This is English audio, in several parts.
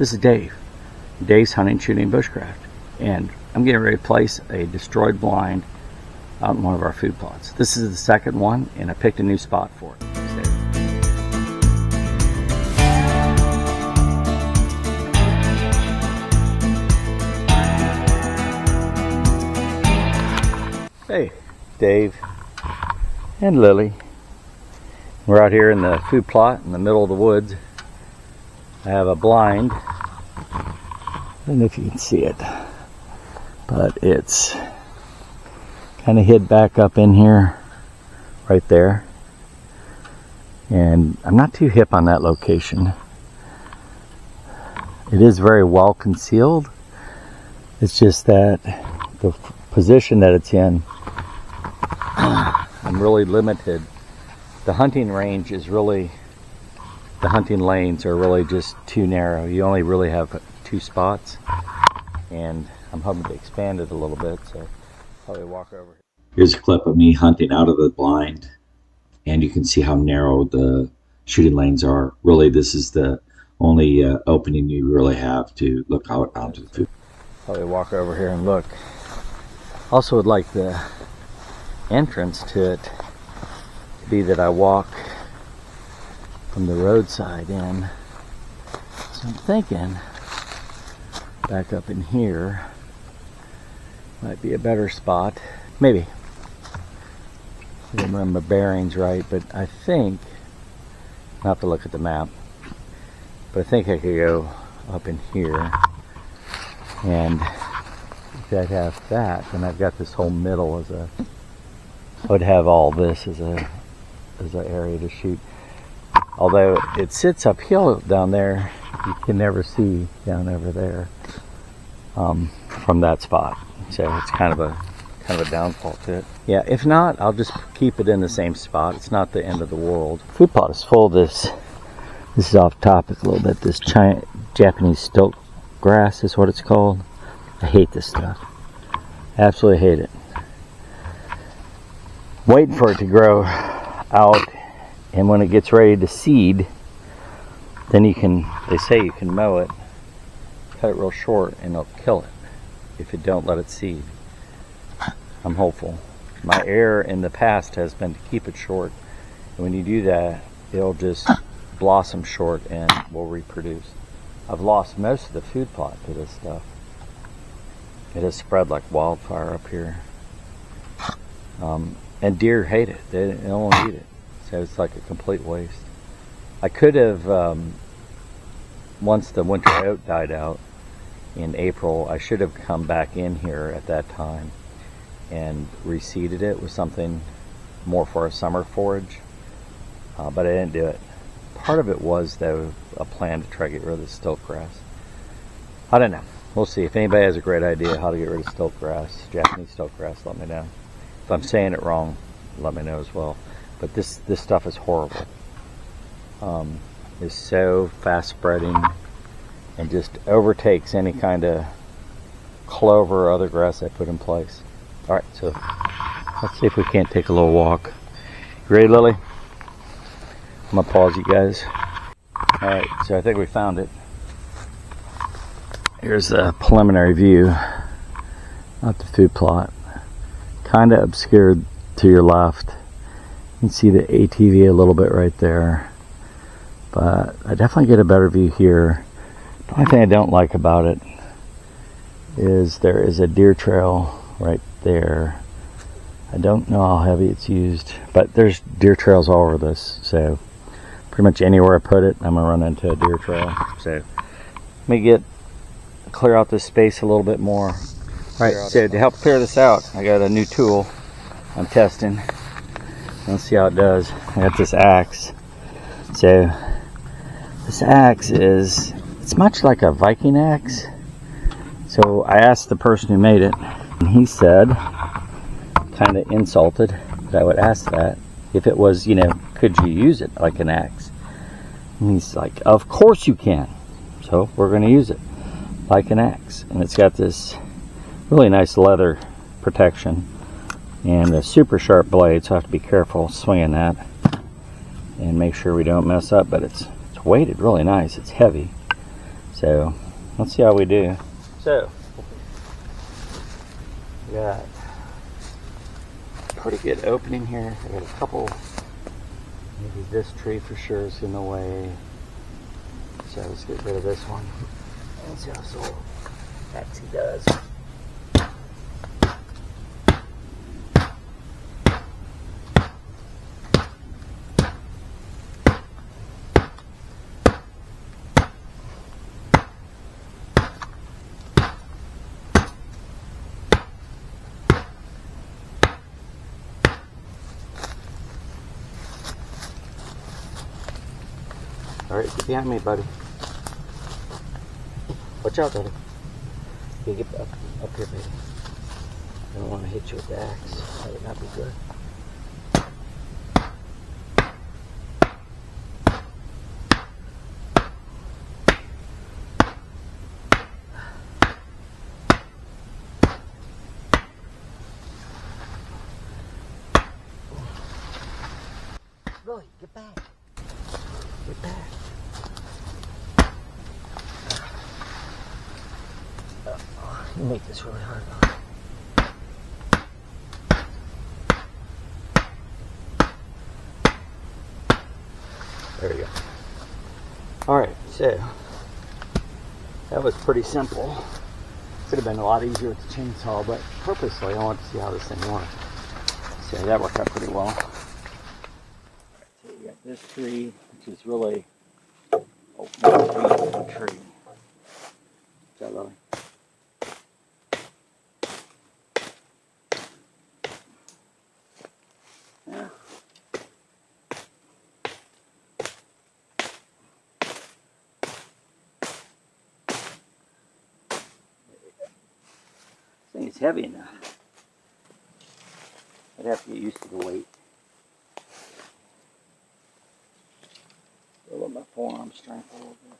This is Dave. Dave's Hunting, Shooting, Bushcraft. And I'm getting ready to place a destroyed blind out in one of our food plots. This is the second one, and I picked a new spot for it. Hey, Dave and Lily. We're out here in the food plot in the middle of the woods. I have a blind. I don't know if you can see it, but it's kind of hid back up in here, right there. And I'm not too hip on that location. It is very well concealed. It's just that the position that it's in, I'm really limited. The hunting range is really, the hunting lanes are really just too narrow. You only really have 2 spots, and I'm hoping to expand it a little bit, so probably walk over. Here's a clip of me hunting out of the blind, and you can see how narrow the shooting lanes are. Really, this is the only opening you really have to look out onto the food. Probably walk over here and look. Also would like the entrance to it to be that I walk from the roadside in. So I'm thinking back up in here might be a better spot. Maybe. I don't remember bearings right, but I think, I'll have to look at the map, but I think I could go up in here, and if I'd have that, then I've got this whole middle as a, I would have all this as an area to shoot. Although it sits uphill down there, you can never see down over there from that spot. So it's kind of a downfall to it. Yeah, if not, I'll just keep it in the same spot. It's not the end of the world. Food plot is full of this. This is off topic a little bit. This Japanese stilt grass is what it's called. I hate this stuff. Absolutely hate it. Waiting for it to grow out, and when it gets ready to seed, then you can, they say you can mow it, cut it real short, and it'll kill it if you don't let it seed. I'm hopeful. My error in the past has been to keep it short, and when you do that, it'll just blossom short and will reproduce. I've lost most of the food plot to this stuff. It has spread like wildfire up here. And deer hate it. They don't eat it. So it's like a complete waste. I could have, once the winter oat died out in April, I should have come back in here at that time and reseeded it with something more for a summer forage. But I didn't do it. Part of it was, though, a plan to try to get rid of the stilt grass. I don't know. We'll see. If anybody has a great idea how to get rid of stilt grass, Japanese stilt grass, let me know. If I'm saying it wrong, let me know as well. But this stuff is horrible. It's so fast spreading and just overtakes any kind of clover or other grass I put in place. All right, so let's see if we can't take a little walk. You ready, Lily? I'm gonna pause you guys. All right, so I think we found it. Here's the preliminary view of the food plot. Kind of obscured to your left. You can see the ATV a little bit right there. But I definitely get a better view here. The only thing I don't like about it is there is a deer trail right there. I don't know how heavy it's used, but there's deer trails all over this. So pretty much anywhere I put it, I'm gonna run into a deer trail. So let me clear out this space a little bit more. Right, so to help clear this out, I got a new tool I'm testing. Let's see how it does. I got this axe. So this axe it's much like a Viking axe. So I asked the person who made it, and he said, kind of insulted that I would ask that, if it was, could you use it like an axe? And he's like, of course you can. So we're going to use it like an axe. And it's got this really nice leather protection and a super sharp blade, so I have to be careful swinging that and make sure we don't mess up. But it's weighted really nice. It's heavy. So let's see how we do. So we got a pretty good opening here. I got a couple, maybe this tree for sure is in the way. So let's get rid of this one. Let's see how so that's he does. Alright, get behind me, buddy. Watch out, buddy. You get up here, baby. I don't want to hit you with the axe. That would not be good. Lillie, get back. Get back. You make this really hard. There you go. Alright, so that was pretty simple. Could have been a lot easier with the chainsaw, but purposely I want to see how this thing works. So that worked out pretty well. Alright, so you got this tree, which is really a tree. Is that Lillie? Yeah. This thing is heavy enough. I'd have to get used to the weight. I'll let my forearm strength a little bit.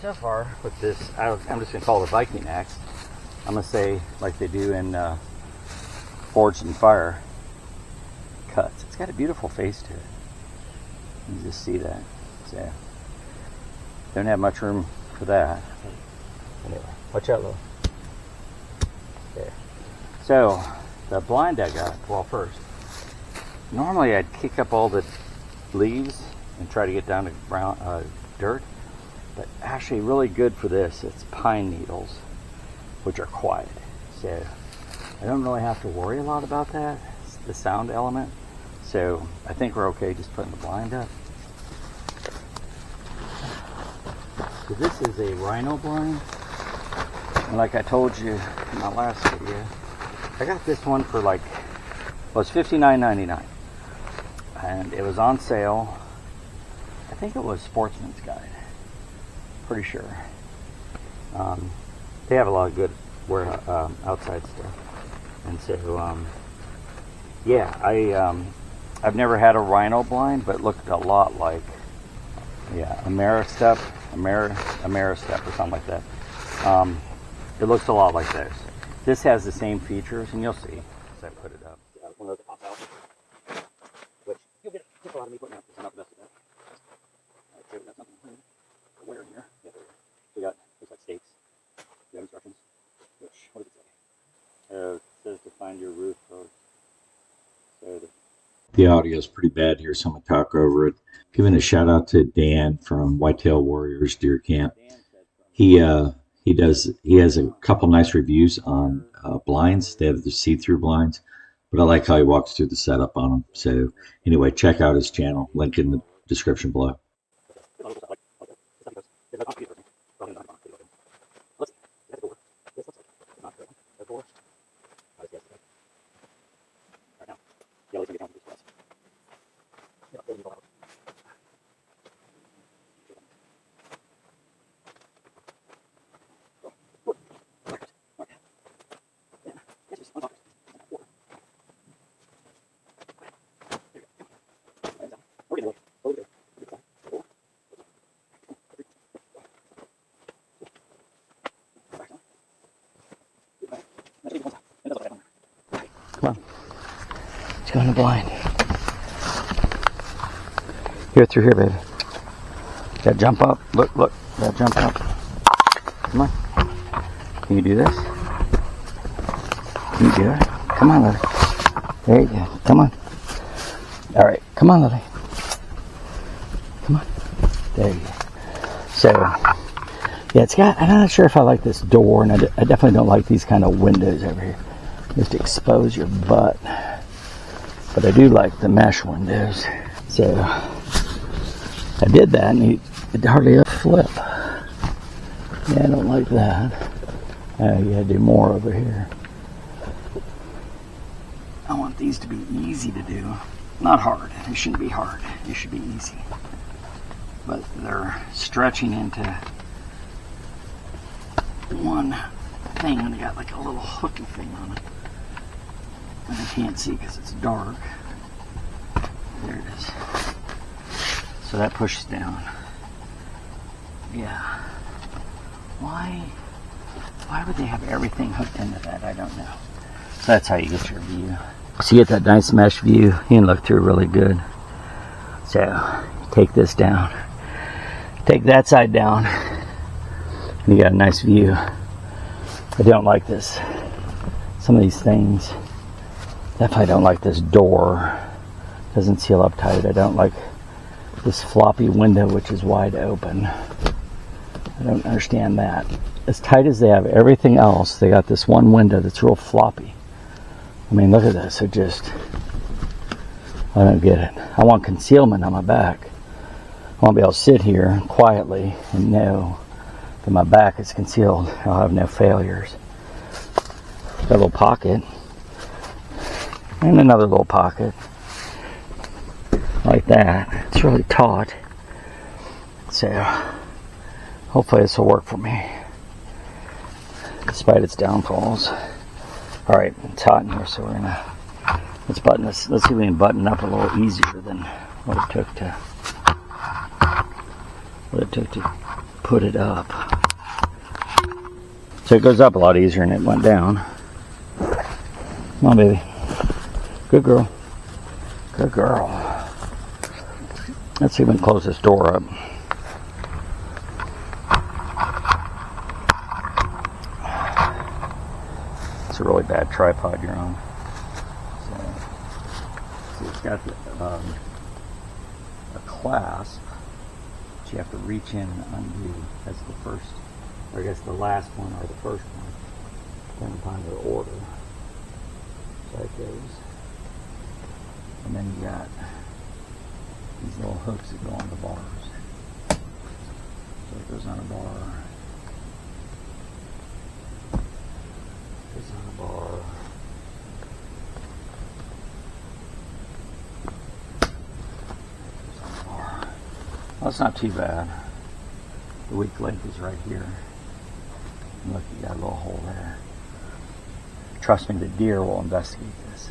So far with this, I'm just going to call it a Viking axe. I'm going to say, like they do in Forged in Fire cuts. It's got a beautiful face to it. You can just see that. So, don't have much room for that. Anyway, watch out, Lillie. There. So, the blind I got, well, first, normally I'd kick up all the leaves and try to get down to brown dirt. But actually really good for this, it's pine needles, which are quiet. So I don't really have to worry a lot about that, it's the sound element. So I think we're okay just putting the blind up. So this is a rhino blind. And like I told you in my last video, I got this one for like, well, it's $59.99. And it was on sale. I think it was Sportsman's Guide. Pretty sure. They have a lot of good outside stuff, and so yeah, I've never had a rhino blind, but it looked a lot like Ameristep or something like that. It looks a lot like those. This has the same features, and you'll see as I put it up. One of those that pops out, which you'll get a lot of me putting out because I'm not the best at that. So we got something where here. Yeah, there we go. We got, looks like stakes. We have instructions. Which, what does it say? It says to find your roof post. So The audio is pretty bad here, so I'm going to talk over it. Giving a shout out to Dan from Whitetail Warriors Deer Camp. He has a couple nice reviews on blinds. They have the see-through blinds, but I like how he walks through the setup on them. So anyway, check out his channel. Link in the description below. go in the blind. Here, through here, baby. Gotta jump up. Look, look. Gotta jump up. Come on. Can you do this? Can you do it? Come on, Lillie. There you go. Come on. All right. Come on, Lillie. Come on. There you go. So, yeah, it's got, I'm not sure if I like this door, and I definitely don't like these kind of windows over here. Just expose your butt. But I do like the mesh windows. So, I did that, and it hardly ever flip. Yeah, I don't like that. You gotta do more over here. I want these to be easy to do. Not hard. It shouldn't be hard. It should be easy. But they're stretching into one thing, and they got like a little hooky thing on it. And I can't see because it's dark. There it is. So that pushes down. Yeah. Why would they have everything hooked into that? I don't know. So that's how you get your view. So you get that nice mesh view. You can look through really good. So take this down. Take that side down. And you got a nice view. I don't like this. Some of these things. Definitely don't like this door. Doesn't seal up tight. I don't like this floppy window, which is wide open. I don't understand that. As tight as they have everything else, they got this one window that's real floppy. I mean, look at this. I don't get it. I want concealment on my back. I want to be able to sit here quietly and know that my back is concealed. I'll have no failures. Got a little pocket. And another little pocket. Like that. It's really taut. So, hopefully this will work for me. Despite its downfalls. Alright, it's hot in here, so we're gonna let's button this. Let's see if we can button up a little easier than what it took to put it up. So it goes up a lot easier than it went down. Come on, baby. Good girl. Good girl. Let's see if we can close this door up. It's a really bad tripod you're on. So it's got a clasp that you have to reach in and undo. That's the first, or I guess the last one or the first one, depending upon your order. So that goes. And then you got these little hooks that go on the bars. So it goes on a bar. Goes on a bar. Goes on a bar. Well, that's not too bad. The weak link is right here. And look, you got a little hole there. Trust me, the deer will investigate this.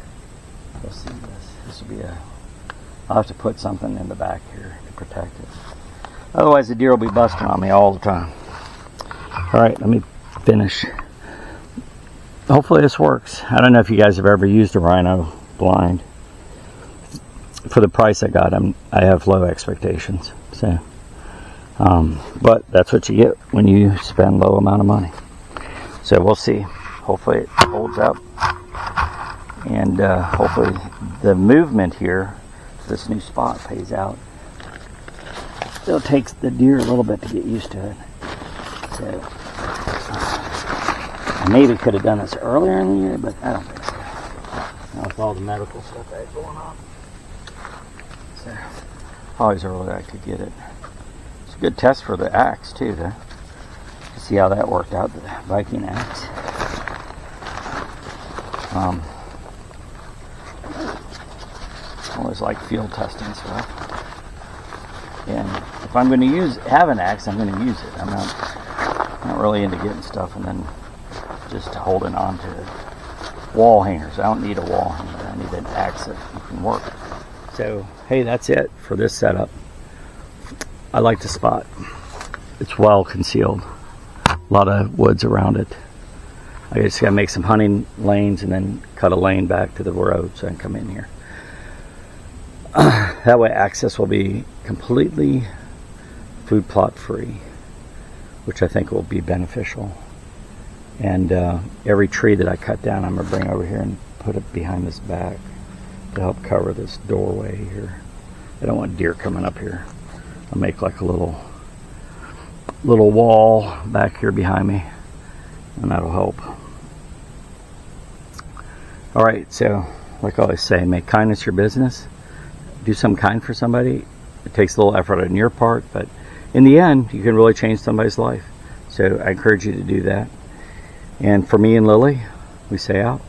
They'll see this. This will be I'll have to put something in the back here to protect it. Otherwise, the deer will be busting on me all the time. Alright, let me finish. Hopefully this works. I don't know if you guys have ever used a Rhino blind. For the price I got, I have low expectations. So, but that's what you get when you spend low amount of money. So we'll see. Hopefully it holds up. And hopefully the movement here, this new spot, pays out. Still takes the deer a little bit to get used to it. So I maybe could have done this earlier in the year, but I don't think so. Now with all the medical stuff I had going on. So always earlier I could get it. It's a good test for the axe too, though. To see how that worked out, the Viking axe. Always like field testing stuff. And if I'm going to have an axe, I'm going to use it. I'm not really into getting stuff and then just holding on to wall hangers. I don't need a wall hanger. I need an axe that can work. So, hey, that's it for this setup. I like the spot. It's well concealed. A lot of woods around it. I just got to make some hunting lanes and then cut a lane back to the road so I can come in here. That way access will be completely food plot free, which I think will be beneficial. And every tree that I cut down, I'm going to bring over here and put it behind this back to help cover this doorway here. I don't want deer coming up here. I'll make like a little wall back here behind me, and that'll help. All right, so like I always say, make kindness your business. Do something kind for somebody. It takes a little effort on your part, but in the end, you can really change somebody's life. So I encourage you to do that. And for me and Lily, we say out.